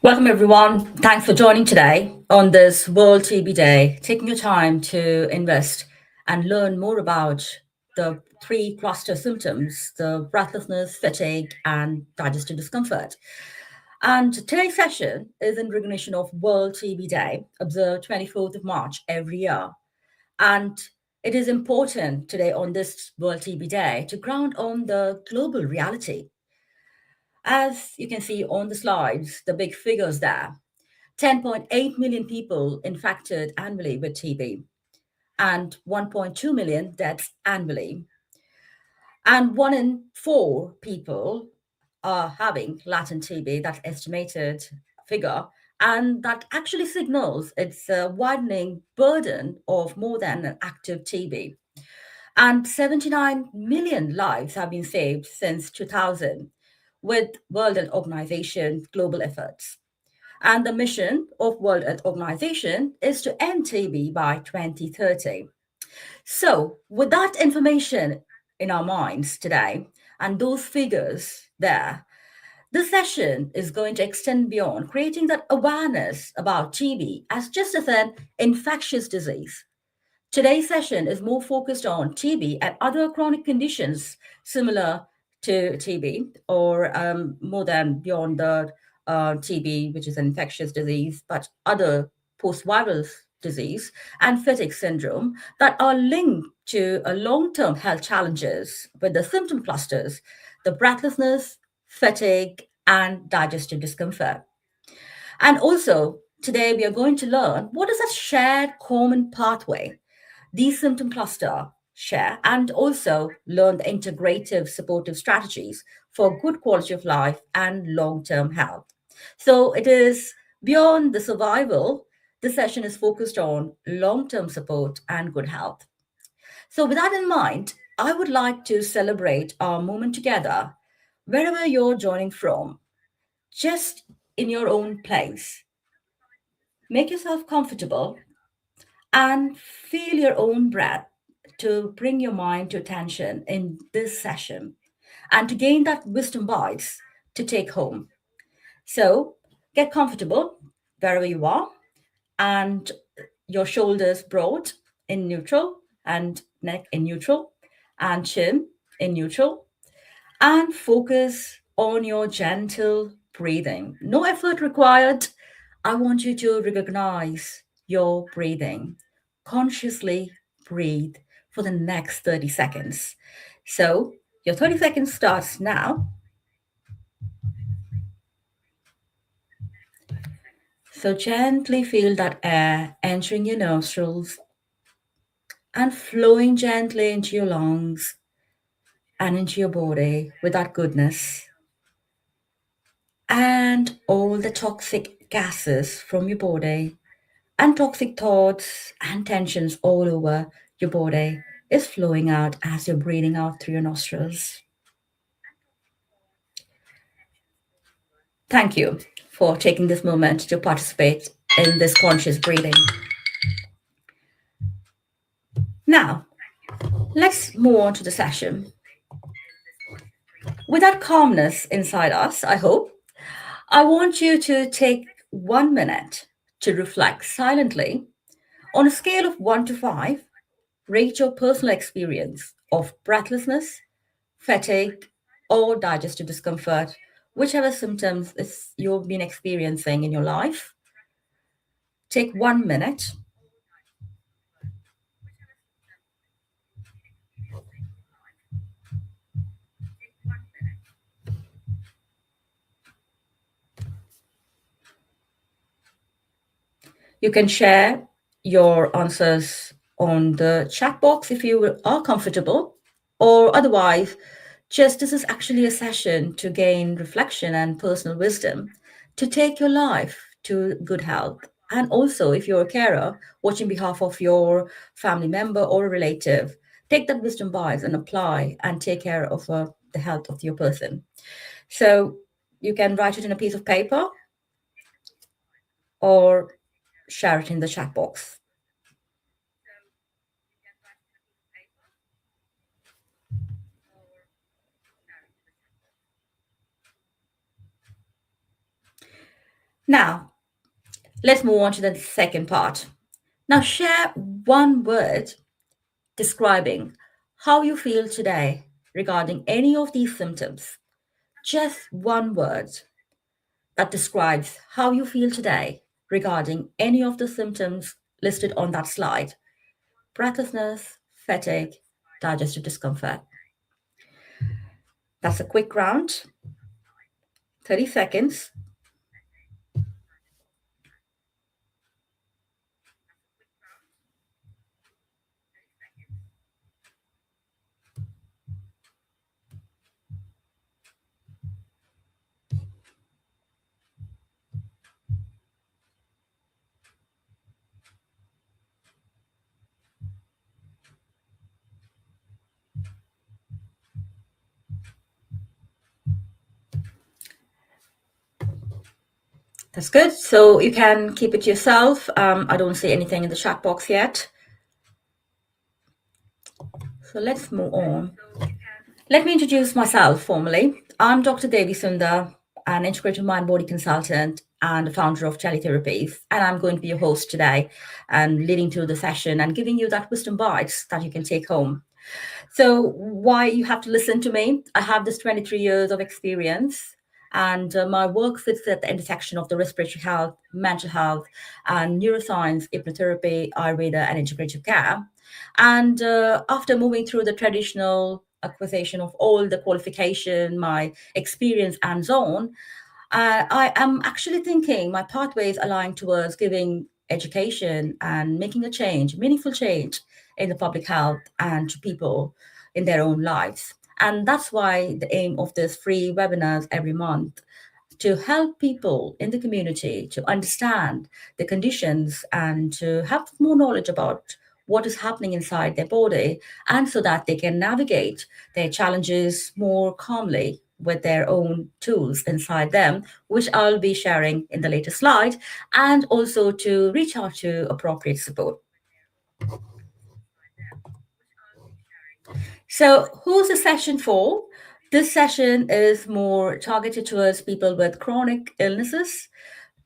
Welcome, everyone. Thanks for joining today on this World TB Day, taking your time to invest and learn more about the three cluster symptoms, the breathlessness, fatigue, and digestive discomfort. And today's session is in recognition of World TB Day, observed 24th of March every year. And it is important today on this World TB Day to ground on the global reality. As you can see on the slides, the big figures there, 10.8 million people infected annually with TB and 1.2 million deaths annually. And one in four people are having latent TB, that's estimated figure. And that actually signals it's a widening burden of more than an active TB. And 79 million lives have been saved since 2000 with World Health Organization global efforts. And the mission of World Health Organization is to end TB by 2030. So, with that information in our minds today and those figures there, this session is going to extend beyond creating that awareness about TB as just as an infectious disease. Today's session is more focused on TB and other chronic conditions similar to TB, or more than beyond the TB, which is an infectious disease, but other post-viral disease and fatigue syndrome that are linked to a long-term health challenges with the symptom clusters, the breathlessness, fatigue, and digestive discomfort. And also, today we are going to learn what is a shared common pathway these symptom cluster share, and also learn the integrative supportive strategies for good quality of life and long-term health. So it is beyond the survival. This session is focused on long-term support and good health. So with that in mind, I would like to celebrate our moment together wherever you're joining from, just in your own place. Make yourself comfortable and feel your own breath to bring your mind to attention in this session and to gain that wisdom bites to take home. So get comfortable wherever you are and your shoulders broad in neutral and neck in neutral and chin in neutral and focus on your gentle breathing. No effort required. I want you to recognize your breathing. Consciously breathe for the next 30 seconds. So, your 30 seconds starts now. So, gently feel that air entering your nostrils and flowing gently into your lungs and into your body with that goodness. And all the toxic gases from your body and toxic thoughts and tensions all over your body is flowing out as you're breathing out through your nostrils. Thank you for taking this moment to participate in this conscious breathing. Now, let's move on to the session. With that calmness inside us, I hope, I want you to take 1 minute to reflect silently on a scale of 1 to 5. Rate your personal experience of breathlessness, fatigue, or digestive discomfort, whichever symptoms you've been experiencing in your life. Take 1 minute. You can share your answers on the chat box if you are comfortable, or otherwise, just this is actually a session to gain reflection and personal wisdom to take your life to good health. And also, if you're a carer watching behalf of your family member or a relative, take that wisdom bias and apply and take care of the health of your person. So you can write it in a piece of paper or share it in the chat box. Now, let's move on to the second part. Now, share one word describing how you feel today regarding any of these symptoms. Just one word that describes how you feel today regarding any of the symptoms listed on that slide: breathlessness, fatigue, digestive discomfort. That's a quick round, 30 seconds. That's good. So you can keep it yourself. I don't see anything in the chat box yet. So let's move on. Let me introduce myself formally. I'm Dr. Devi Sundar, an integrative mind body consultant and the founder of Teletherapies. And I'm going to be your host today and leading through the session and giving you that wisdom bites that you can take home. So, why you have to listen to me? I have this 23 years of experience, and my work sits at the intersection of the respiratory health, mental health, and neuroscience, hypnotherapy, Ayurveda, and integrative care. And after moving through the traditional acquisition of all the qualification, my experience, and so on, I am actually thinking my pathway is aligned towards giving education and making a change, meaningful change in the public health and to people in their own lives. And that's why the aim of this free webinars every month to help people in the community to understand the conditions and to have more knowledge about what is happening inside their body, and so that they can navigate their challenges more calmly with their own tools inside them, which I'll be sharing in the later slide, and also to reach out to appropriate support. So, who's the session for? This session is more targeted towards people with chronic illnesses,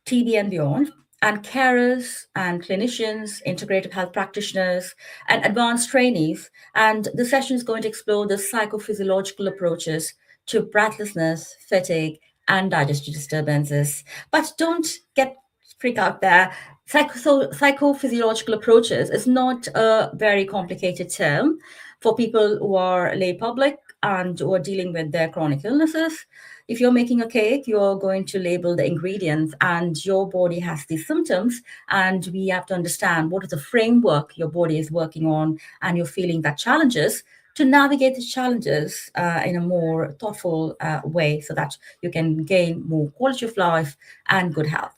TB and beyond, and carers and clinicians, integrative health practitioners, and advanced trainees. And the session is going to explore the psychophysiological approaches to breathlessness, fatigue, and digestive disturbances. But don't get freak out there. Psychophysiological approaches is not a very complicated term for people who are lay public and who are dealing with their chronic illnesses. If you're making a cake, you're going to label the ingredients, and your body has these symptoms, and we have to understand what is the framework your body is working on, and you're feeling that challenges to navigate the challenges in a more thoughtful way so that you can gain more quality of life and good health.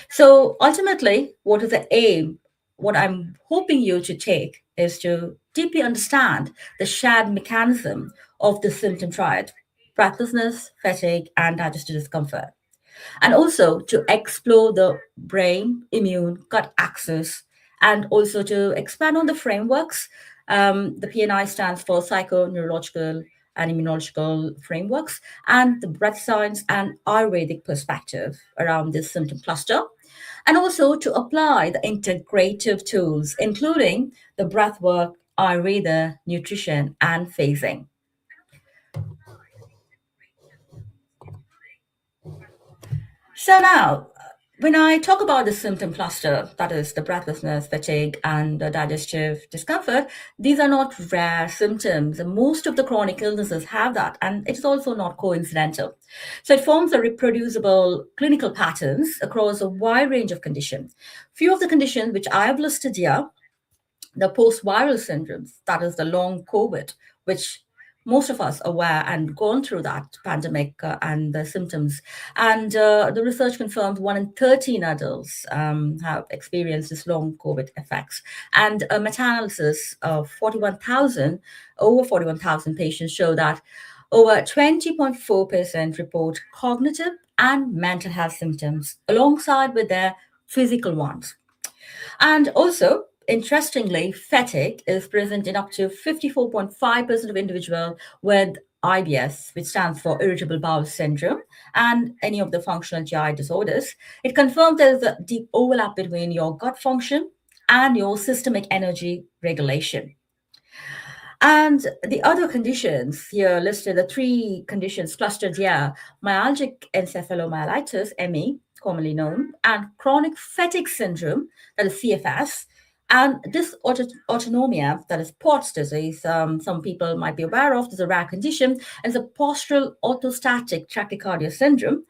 So ultimately, what is the aim? What I'm hoping you to take is to deeply understand the shared mechanism of the symptom triad: breathlessness, fatigue, and digestive discomfort. And also to explore the brain, immune, gut axis, and also to expand on the frameworks. The PNI stands for psychoneurological and immunological frameworks, and the breath science and Ayurvedic perspective around this symptom cluster, and also to apply the integrative tools, including the breath work, Ayurveda, nutrition, and phasing. So now, when I talk about the symptom cluster, that is the breathlessness, fatigue, and the digestive discomfort, these are not rare symptoms. Most of the chronic illnesses have that, and it's also not coincidental. So it forms a reproducible clinical patterns across a wide range of conditions. Few of the conditions which I have listed here: the post-viral syndromes, that is the long COVID, which most of us are aware and gone through that pandemic and the symptoms. And the research confirms 1 in 13 adults have experienced this long COVID effects. And a meta-analysis of over 41,000 patients show that over 20.4% report cognitive and mental health symptoms alongside with their physical ones. And also, interestingly, fatigue is present in up to 54.5% of individuals with IBS, which stands for irritable bowel syndrome, and any of the functional GI disorders. It confirms there's a deep overlap between your gut function and your systemic energy regulation. And the other conditions here listed, the three conditions clustered here: myalgic encephalomyelitis, ME, commonly known, and chronic fatigue syndrome, that is CFS, and dysautonomia, that is POTS disease. Some people might be aware of. This is a rare condition, and it's a postural orthostatic tachycardia syndrome.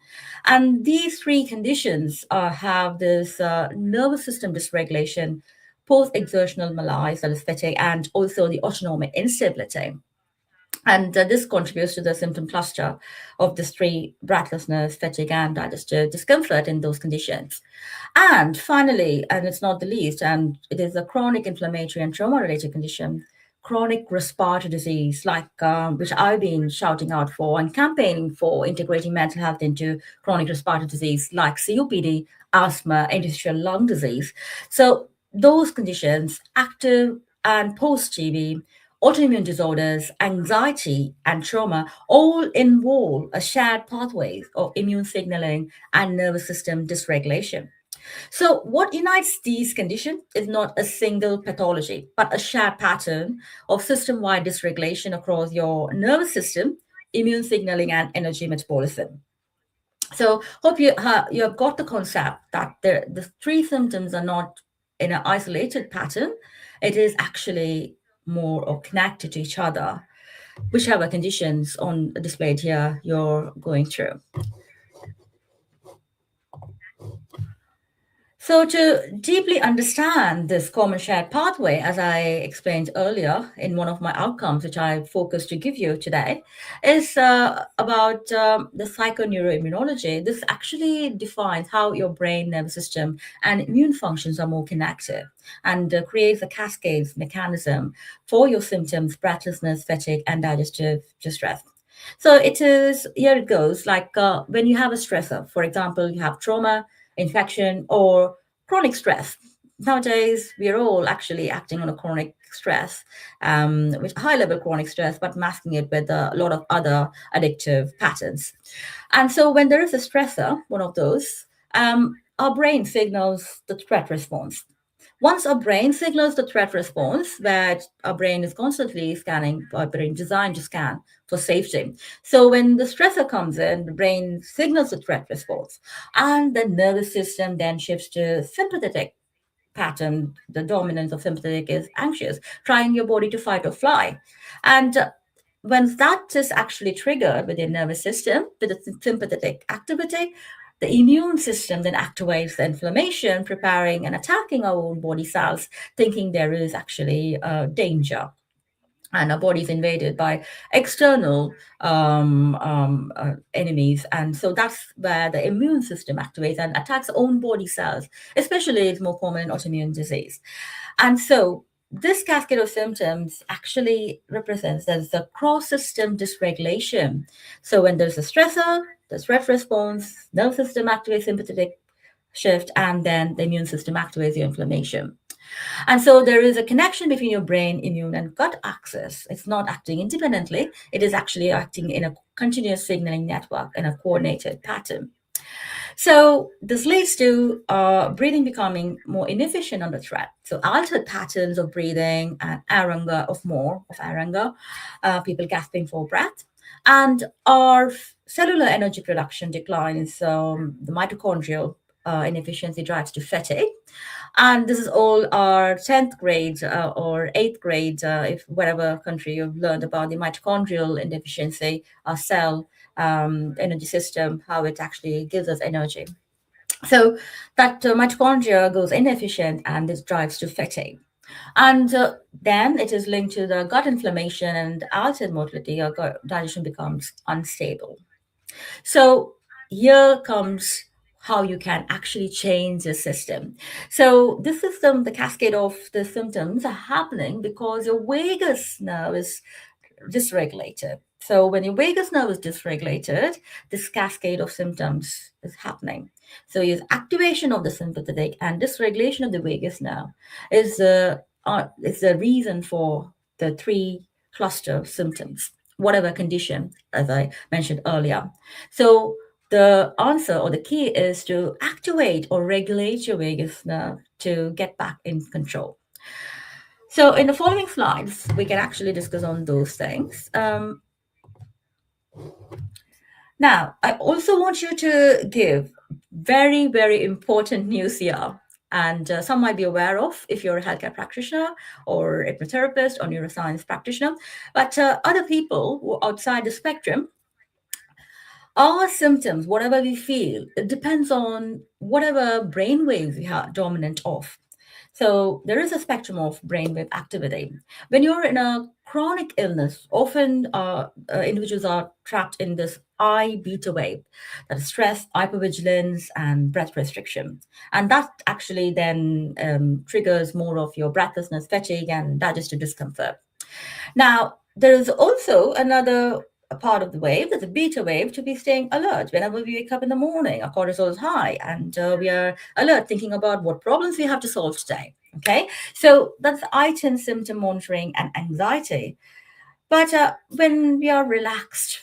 And these three conditions have this nervous system dysregulation, post-exertional malaise, that is fatigue, and also the autonomic instability. And this contributes to the symptom cluster of these three: breathlessness, fatigue, and digestive discomfort in those conditions. And finally, and it's not the least, and it is a chronic inflammatory and trauma-related condition, chronic respiratory disease, like which I've been shouting out for and campaigning for, integrating mental health into chronic respiratory disease, like COPD, asthma, interstitial lung disease. So those conditions, active and post-TB, autoimmune disorders, anxiety, and trauma all involve a shared pathway of immune signaling and nervous system dysregulation. So, what unites these conditions is not a single pathology, but a shared pattern of system wide dysregulation across your nervous system, immune signaling, and energy metabolism. So, hope you have got the concept that the three symptoms are not in an isolated pattern. It is actually more or connected to each other, whichever conditions on displayed here you're going through. So, to deeply understand this common shared pathway, as I explained earlier in one of my outcomes, which I focused to give you today, is about the psychoneuroimmunology. This actually defines how your brain, nervous system, and immune functions are more connected, and creates a cascades mechanism for your symptoms: breathlessness, fatigue, and digestive distress. So it is, here it goes, like when you have a stressor, for example, you have trauma, infection, or chronic stress. Nowadays, we are all actually acting on a chronic stress, with high level chronic stress, but masking it with a lot of other addictive patterns. And so when there is a stressor, one of those, our brain signals the threat response. Once our brain signals the threat response, that our brain is constantly scanning, our brain designed to scan for safety. So when the stressor comes in, the brain signals the threat response, and the nervous system then shifts to sympathetic pattern. The dominance of sympathetic is anxious, trying your body to fight or fly. And when that is actually triggered with your nervous system, with the sympathetic activity, the immune system then activates the inflammation, preparing and attacking our own body cells, thinking there is actually danger. And our body is invaded by external enemies. And so that's where the immune system activates and attacks own body cells, especially it's more common in autoimmune disease. And so this cascade of symptoms actually represents as the cross-system dysregulation. So when there's a stressor, the threat response, nervous system activates sympathetic shift, and then the immune system activates your inflammation. And so there is a connection between your brain, immune, and gut axis. It's not acting independently. It is actually acting in a continuous signaling network in a coordinated pattern. So this leads to breathing becoming more inefficient under threat. So altered patterns of breathing and anger, people gasping for breath, and our cellular energy production declines. The mitochondrial inefficiency drives to fatigue. And this is all our 10th grade or 8th grade, if whatever country you've learned about the mitochondrial inefficiency, our cell energy system, how it actually gives us energy. So that mitochondria goes inefficient and this drives to fatigue. And then it is linked to the gut inflammation and altered motility, or gut digestion becomes unstable. So here comes how you can actually change the system. So this system, the cascade of the symptoms are happening because your vagus nerve is dysregulated. So when your vagus nerve is dysregulated, this cascade of symptoms is happening. So your activation of the sympathetic and dysregulation of the vagus nerve is the reason for the three cluster symptoms, whatever condition, as I mentioned earlier. So the answer or the key is to activate or regulate your vagus nerve to get back in control. So in the following slides, we can actually discuss on those things. Now, I also want you to give very, very important news here. And some might be aware of if you're a healthcare practitioner or a hypnotherapist or neuroscience practitioner. But other people who are outside the spectrum, our symptoms, whatever we feel, it depends on whatever brain waves we are dominant of. So there is a spectrum of brainwave activity. When you're in a chronic illness, often individuals are trapped in this I beta wave, that is stress, hypervigilance, and breath restriction. And that actually then triggers more of your breathlessness, fatigue, and digestive discomfort. Now, there is also another part of the wave, that's a beta wave, to be staying alert. Whenever we wake up in the morning, our cortisol is high and we are alert, thinking about what problems we have to solve today. Okay, so that's I-10 symptom monitoring and anxiety. But when we are relaxed,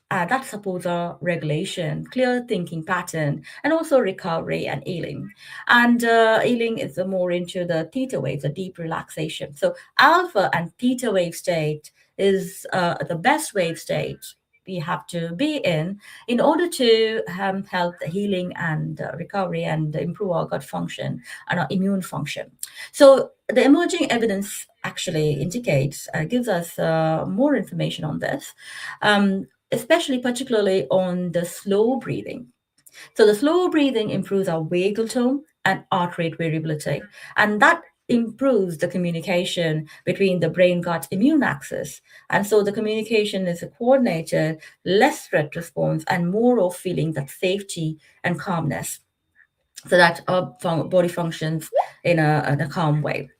that supports our regulation, clear thinking pattern, and also recovery and healing. And healing is more into the theta waves, the deep relaxation. So alpha and theta wave state is the best wave state we have to be in order to help the healing and recovery and improve our gut function and our immune function. So the emerging evidence actually indicates, gives us more information on this. Especially particularly on the slow breathing. So the slow breathing improves our vagal tone and heart rate variability, and that improves the communication between the brain gut immune axis. And so the communication is coordinated, less threat response, and more of feeling that safety and calmness, so that our body functions in a calm way.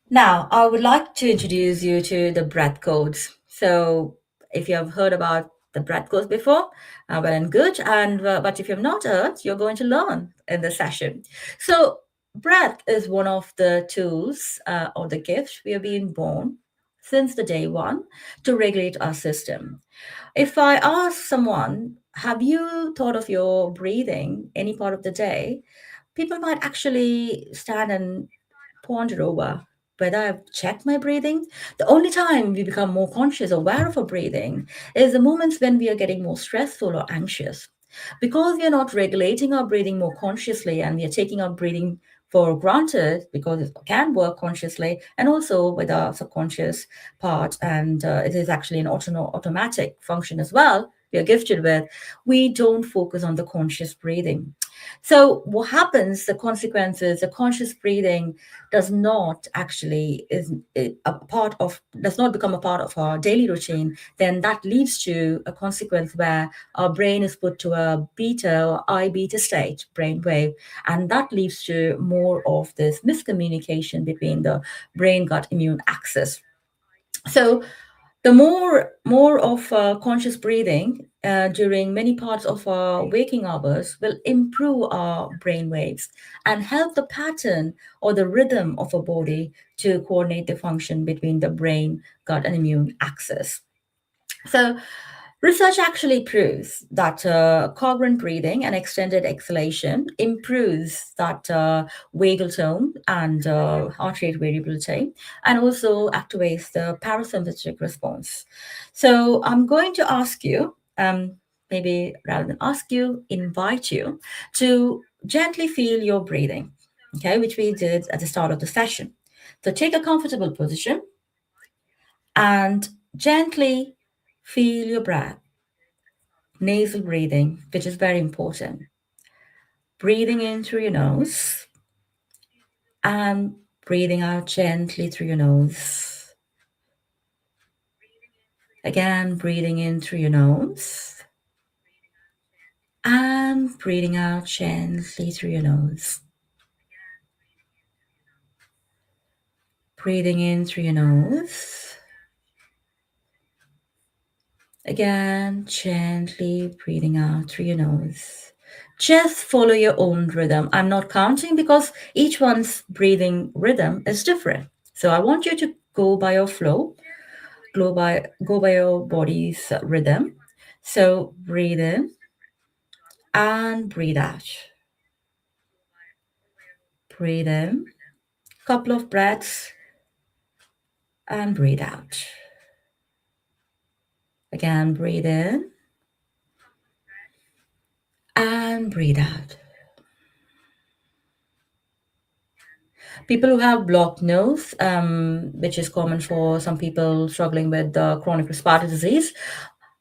Now, I would like to introduce you to the breath codes. So, if you have heard about the breath codes before, well and good. And but if you have not heard, you're going to learn in the session. So, breath is one of the tools or the gifts we are being born since the day one to regulate our system. If I ask someone, have you thought of your breathing any part of the day? People might actually stand and ponder over whether I've checked my breathing. The only time we become more conscious, aware of our breathing, is the moments when we are getting more stressful or anxious. Because we are not regulating our breathing more consciously and we are taking our breathing for granted because it can work consciously and also with our subconscious part, and it is actually an automatic function as well. We are gifted with. We don't focus on the conscious breathing. So what happens, the consequences, the conscious breathing does not actually a part of, does not become a part of our daily routine, then that leads to a consequence where our brain is put to a beta or I beta state brain wave, and that leads to more of this miscommunication between the brain gut immune axis. So the more of conscious breathing during many parts of our waking hours will improve our brain waves and help the pattern or the rhythm of a body to coordinate the function between the brain, gut, and immune axis. So research actually proves that congruent breathing and extended exhalation improves that vagal tone and heart rate variability, and also activates the parasympathetic response. So I'm going to ask you, maybe rather than ask you, invite you to gently feel your breathing, okay, which we did at the start of the session. So take a comfortable position and gently feel your breath, nasal breathing, which is very important. Breathing in through your nose and breathing out gently through your nose. Again, breathing in through your nose and breathing out gently through your nose. Breathing in through your nose. Again, gently breathing out through your nose. Just follow your own rhythm. I'm not counting because each one's breathing rhythm is different. So I want you to go by your flow, go by your body's rhythm. So breathe in and breathe out. Breathe in, couple of breaths, and breathe out. Again, breathe in and breathe out. People who have blocked nose, which is common for some people struggling with chronic respiratory disease,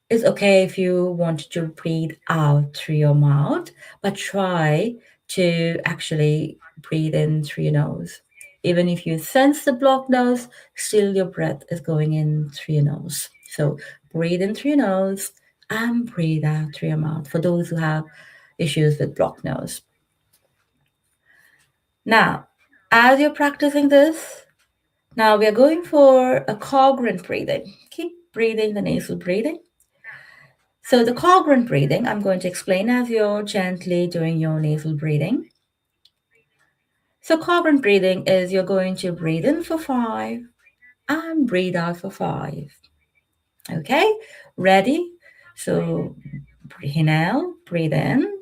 it's okay if you want to breathe out through your mouth, but try to actually breathe in through your nose. Even if you sense the blocked nose, still your breath is going in through your nose. So breathe in through your nose and breathe out through your mouth for those who have issues with blocked nose. Now, as you're practicing this, now we are going for a congruent breathing. Keep breathing the nasal breathing. So the congruent breathing, I'm going to explain as you're gently doing your nasal breathing. So congruent breathing is you're going to breathe in for 5 and breathe out for 5. Okay, ready? So inhale, breathe in,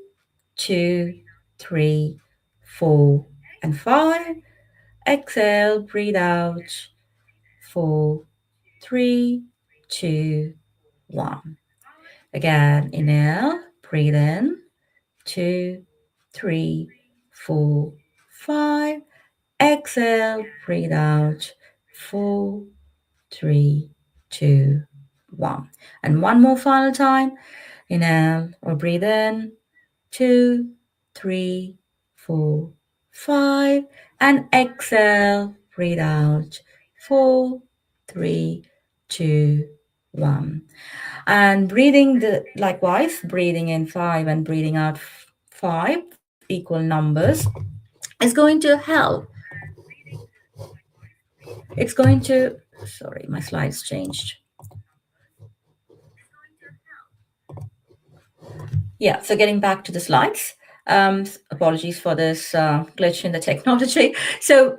2, 3, 4, and 5. Exhale, breathe out, 4, 3, 2, 1. Again, inhale, breathe in, 2, 3, 4, 5. Exhale, breathe out, 4, 3, 2, 1. And one more final time. Inhale or breathe in, 2, 3, 4, 5. And exhale, breathe out, 4, 3, 2, 1. And likewise, breathing in 5 and breathing out 5, equal numbers, is going to help. It's going to, sorry, my slides changed. Yeah, so getting back to the slides. Apologies for this glitch in the technology. So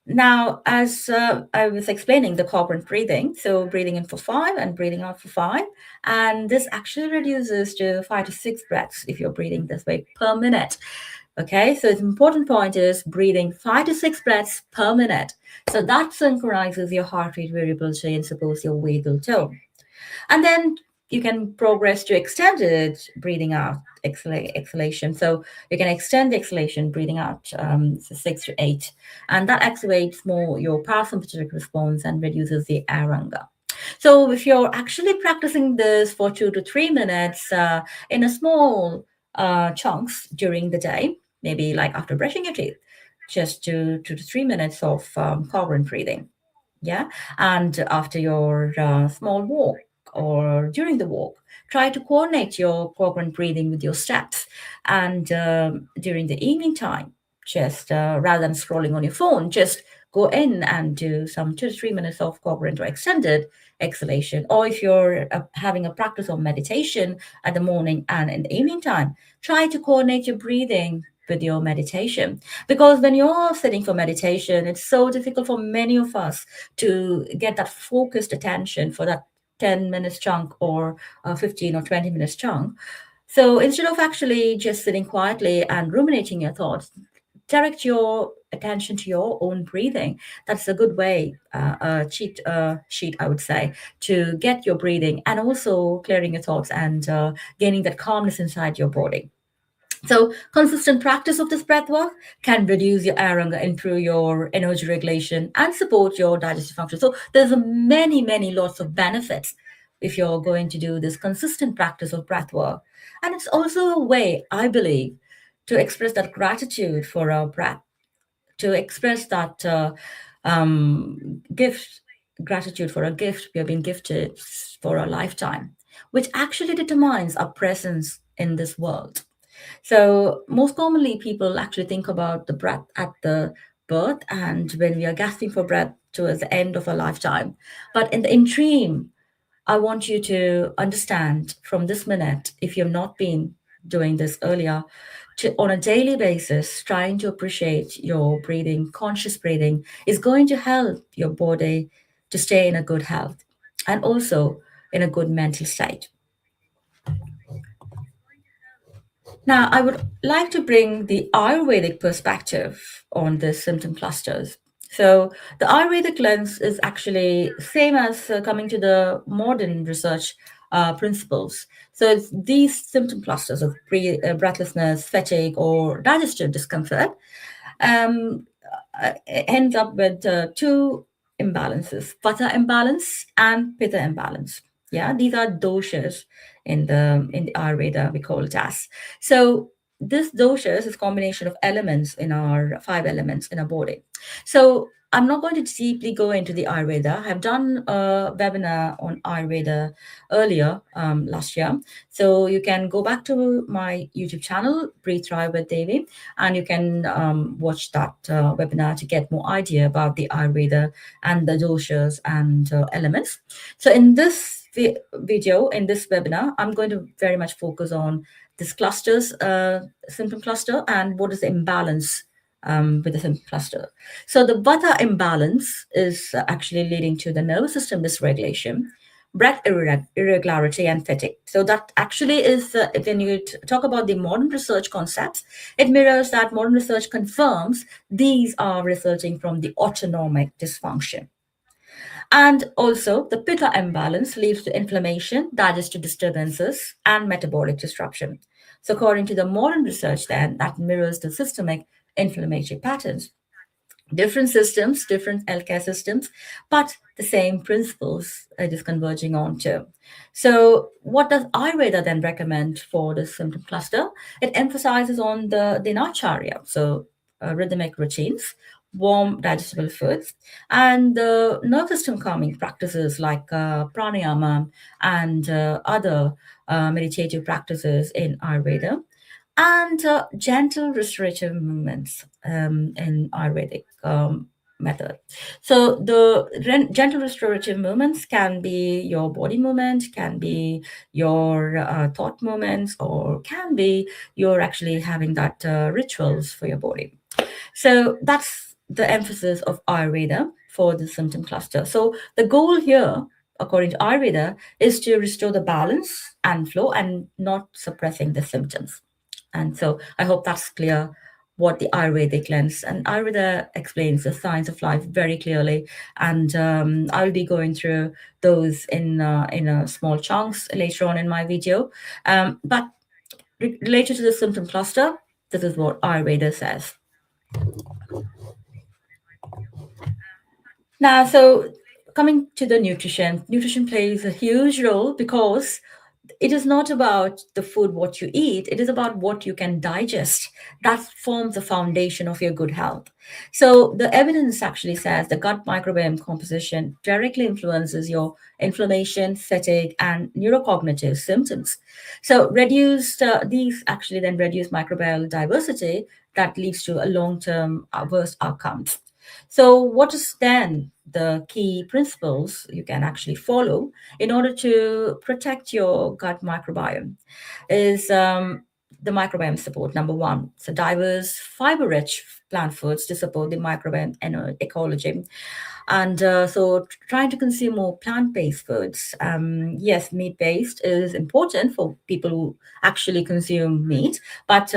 now, as I was explaining the congruent breathing, so breathing in for 5 and breathing out for 5, and this actually reduces to 5 to 6 breaths if you're breathing this way per minute. Okay, so the important point is breathing 5 to 6 breaths per minute. So that synchronizes your heart rate variability and supports your vagal tone. And then you can progress to extended breathing out exhalation. So you can extend the exhalation, breathing out 6 to 8, and that activates more your parasympathetic response and reduces the air hunger. So if you're actually practicing this for 2 to 3 minutes in a small chunks during the day, maybe like after brushing your teeth, just 2 to 3 minutes of congruent breathing. Yeah. And after your small walk or during the walk, try to coordinate your congruent breathing with your steps. And during the evening time, just rather than scrolling on your phone, just go in and do some 2 to 3 minutes of congruent or extended exhalation. Or if you're having a practice of meditation at the morning and in the evening time, try to coordinate your breathing with your meditation. Because when you're sitting for meditation, it's so difficult for many of us to get that focused attention for that 10 minutes chunk or 15 or 20 minutes chunk. So instead of actually just sitting quietly and ruminating your thoughts, direct your attention to your own breathing. That's a good way, cheat sheet, I would say, to get your breathing and also clearing your thoughts and gaining that calmness inside your body. So consistent practice of this breath work can reduce your air hunger, improve your energy regulation, and support your digestive function. So there's many lots of benefits if you're going to do this consistent practice of breath work. And it's also a way, I believe, to express that gratitude for our breath, to express that gift, gratitude for a gift we have been gifted for a lifetime, which actually determines our presence in this world. So most commonly, people actually think about the breath at the birth, and when we are gasping for breath towards the end of our lifetime. But in the interim, I want you to understand from this minute, if you've not been doing this earlier, to on a daily basis, trying to appreciate your breathing, conscious breathing is going to help your body to stay in a good health and also in a good mental state. Now, I would like to bring the Ayurvedic perspective on the symptom clusters. So, the Ayurvedic lens is actually same as coming to the modern research principles. So, it's these symptom clusters of breathlessness, fatigue, or digestive discomfort um, ends up with two imbalances: vata imbalance and pitta imbalance. Yeah, these are doshas in the Ayurveda, we call it as. So this doshas is combination of elements in our five elements in our body. So I'm not going to deeply go into the Ayurveda. I've done a webinar on Ayurveda earlier last year. So you can go back to my YouTube channel, Breathe Thrive with Devi, and you can watch that webinar to get more idea about the Ayurveda and the doshas and elements. So in this video, in this webinar, I'm going to very much focus on this clusters, symptom cluster, and what is the imbalance with the symptom cluster. So the vata imbalance is actually leading to the nervous system dysregulation, breath irregularity, and fatigue. So that actually is, when you talk about the modern research concepts, it mirrors that modern research confirms these are resulting from the autonomic dysfunction. And also, the pitta imbalance leads to inflammation, digestive disturbances, and metabolic disruption. So, according to the modern research, then, that mirrors the systemic inflammatory patterns. Different systems, different healthcare systems, but the same principles it is converging on to. So, what does Ayurveda then recommend for the symptom cluster? It emphasizes on the dinacharya, so rhythmic routines, warm digestible foods, and the nervous system calming practices like pranayama and other meditative practices in Ayurveda, and gentle restorative movements in Ayurvedic method. So the gentle restorative movements can be your body movement, can be your thought movements, or can be you're actually having that rituals for your body. So that's the emphasis of Ayurveda for the symptom cluster. So the goal here, according to Ayurveda, is to restore the balance and flow and not suppressing the symptoms. And so I hope that's clear what the Ayurvedic lens, and Ayurveda explains the science of life very clearly. And I'll be going through those in a small chunks later on in my video. But related to the symptom cluster, this is what Ayurveda says. Now, so coming to the nutrition, nutrition plays a huge role because it is not about the food what you eat, it is about what you can digest. That forms the foundation of your good health. So the evidence actually says the gut microbiome composition directly influences your inflammation, fatigue, and neurocognitive symptoms. So reduced these actually then reduce microbial diversity that leads to a long-term adverse outcomes. So, what is then the key principles you can actually follow in order to protect your gut microbiome? Is the microbiome support number one. So, diverse, fiber-rich plant foods to support the microbiome ecology. And so trying to consume more plant-based foods. Yes, meat-based is important for people who actually consume meat, but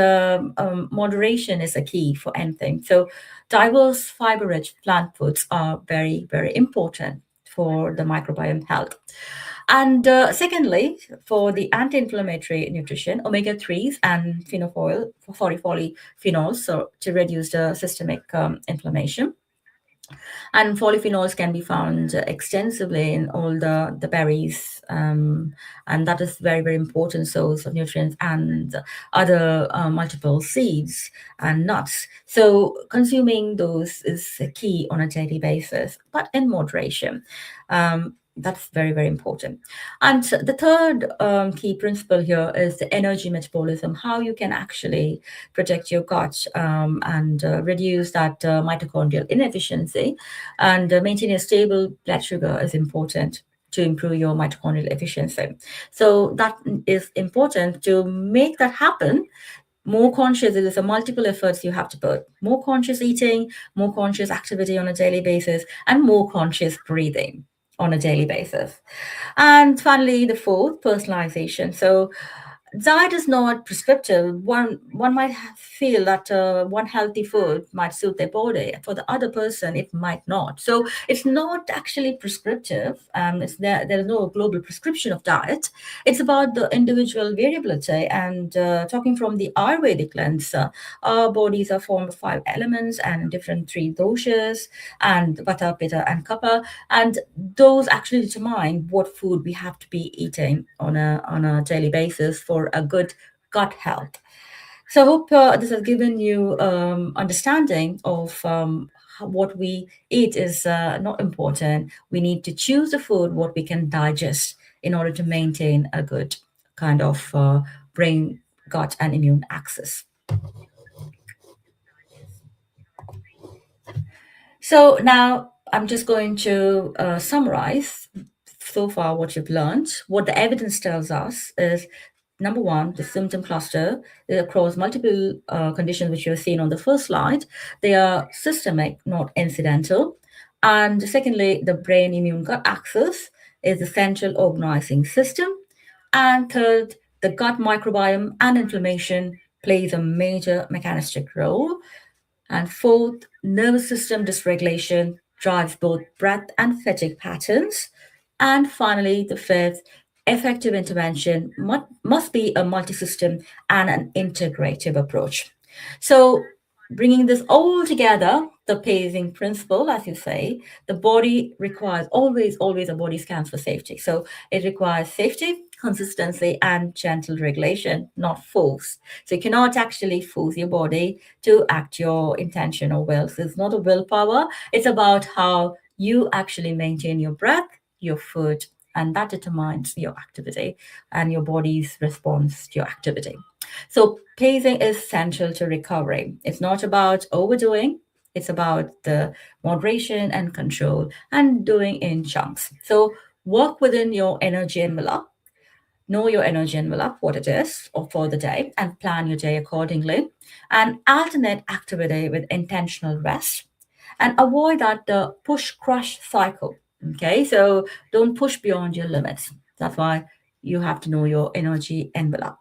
moderation is a key for anything. So diverse fiber-rich plant foods are very, very important for the microbiome health. And secondly, for the anti-inflammatory nutrition, omega-3s and polyphenols, so to reduce the systemic inflammation. And polyphenols can be found extensively in all the berries, and that is very, very important source of nutrients, and other multiple seeds and nuts. So consuming those is key on a daily basis, but in moderation. That's very, very important. And the third key principle here is the energy metabolism, how you can actually protect your gut and reduce that mitochondrial inefficiency and maintain a stable blood sugar is important to improve your mitochondrial efficiency. So that is important. To make that happen, more conscious, it is a multiple efforts you have to put. More conscious eating, more conscious activity on a daily basis, and more conscious breathing on a daily basis. And finally, the fourth, personalization. So diet is not prescriptive. One might feel that one healthy food might suit their body. For the other person, it might not. So it's not actually prescriptive. There is no global prescription of diet. It's about the individual variability. And talking from the Ayurvedic lens, our bodies are formed of five elements and different three doshas and vata, pitta, and kapha, and those actually determine what food we have to be eating on a daily basis for a good gut health. So I hope this has given you understanding of what we eat is not important. We need to choose the food what we can digest in order to maintain a good kind of brain, gut, and immune axis. So now I'm just going to summarize so far what you've learned. What the evidence tells us is number one, the symptom cluster across multiple conditions, which you've seen on the first slide, they are systemic, not incidental. And secondly, the brain immune gut axis is the central organizing system. And third, the gut microbiome and inflammation plays a major mechanistic role. And fourth, nervous system dysregulation drives both breath and fatigue patterns. And finally, the fifth, effective intervention must be a multi-system and an integrative approach. So, bringing this all together, the pacing principle, as you say, the body requires always a body scans for safety. So it requires safety, consistency, and gentle regulation, not force. So you cannot actually force your body to act your intention or will. So it's not a willpower. It's about how you actually maintain your breath, your food, and that determines your activity and your body's response to your activity. So pacing is central to recovery. It's not about overdoing. It's about the moderation and control and doing in chunks. So work within your energy envelope, know your energy envelope, what it is or for the day, and plan your day accordingly. And alternate activity with intentional rest and avoid that push crush cycle. Okay, so don't push beyond your limits. That's why you have to know your energy envelope.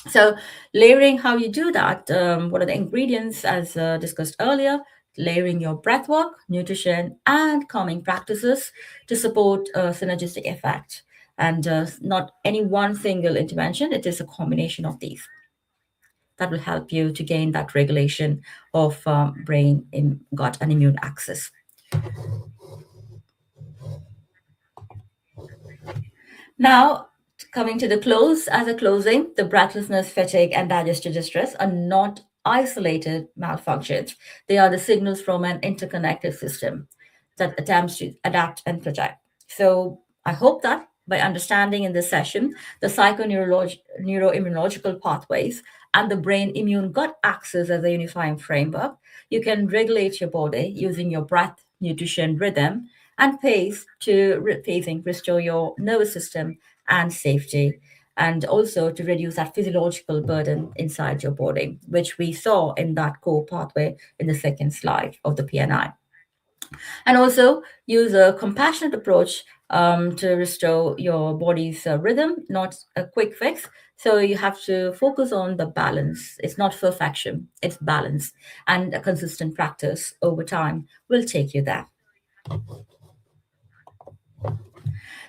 So, layering, how you do that? What are the ingredients, as discussed earlier? Layering your breath work, nutrition, and calming practices to support synergistic effect. And not any one single intervention, it is a combination of these that will help you to gain that regulation of brain, gut, and immune axis. Now, coming to the close, as a closing, the breathlessness, fatigue, and digestive distress are not isolated malfunctions. They are the signals from an interconnected system that attempts to adapt and protect. So I hope that by understanding in this session the neuroimmunological pathways and the brain immune gut axis as a unifying framework, you can regulate your body using your breath, nutrition, rhythm, and pace to pacing, restore your nervous system and safety, and also to reduce that physiological burden inside your body, which we saw in that core pathway in the second slide of the PNI. And also use a compassionate approach to restore your body's rhythm, not a quick fix. So you have to focus on the balance. It's not perfection, it's balance. And a consistent practice over time will take you there.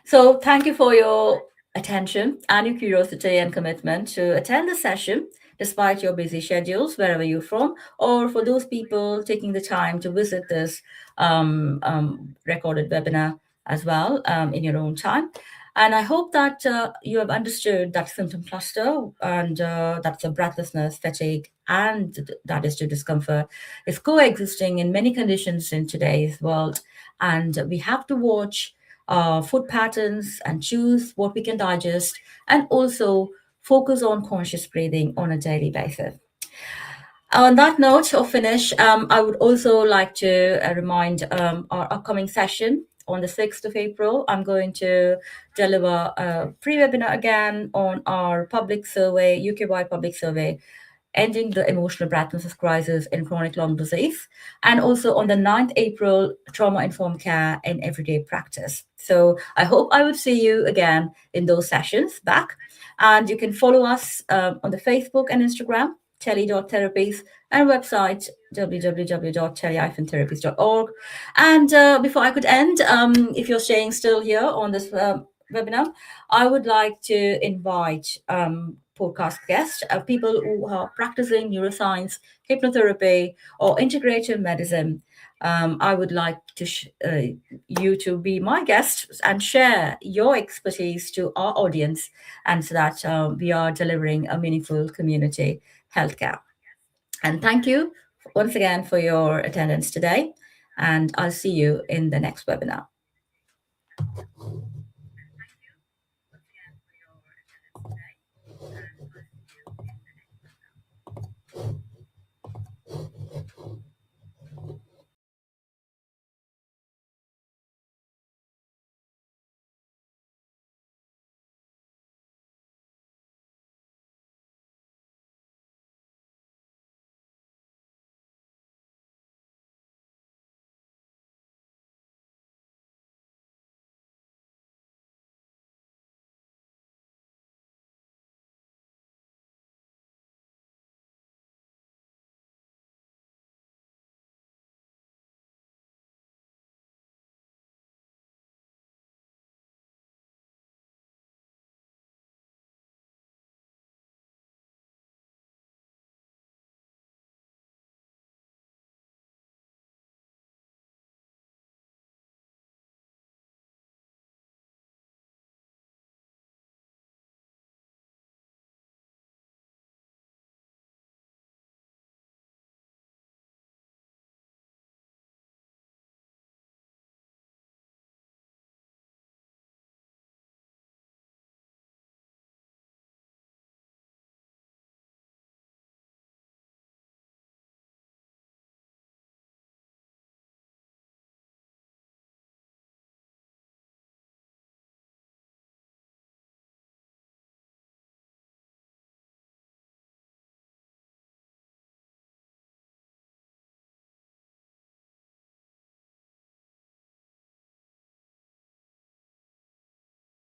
So thank you for your attention and your curiosity and commitment to attend the session despite your busy schedules, wherever you're from, or for those people taking the time to visit this recorded webinar as well in your own time. And I hope that you have understood that symptom cluster, and that's the breathlessness, fatigue, and that is to discomfort is coexisting in many conditions in today's world. And we have to watch our food patterns and choose what we can digest, and also focus on conscious breathing on a daily basis. On that note of finish, I would also like to remind our upcoming session on the 6th of April. I'm going to deliver a free webinar again on our public survey, UK-wide public survey, ending the emotional breathlessness crisis in chronic lung disease, and also on the 9th April, trauma-informed care in everyday practice. So I hope I would see you again in those sessions back. And you can follow us on the Facebook and Instagram, tele.therapies, and website www.tele-therapies.org. And before I could end, if you're staying still here on this webinar, I would like to invite podcast guests, people who are practicing neuroscience, hypnotherapy, or integrative medicine. I would like to you to be my guest and share your expertise to our audience, and so that we are delivering a meaningful community healthcare. And thank you once again for your attendance today. And I'll see you in the next webinar.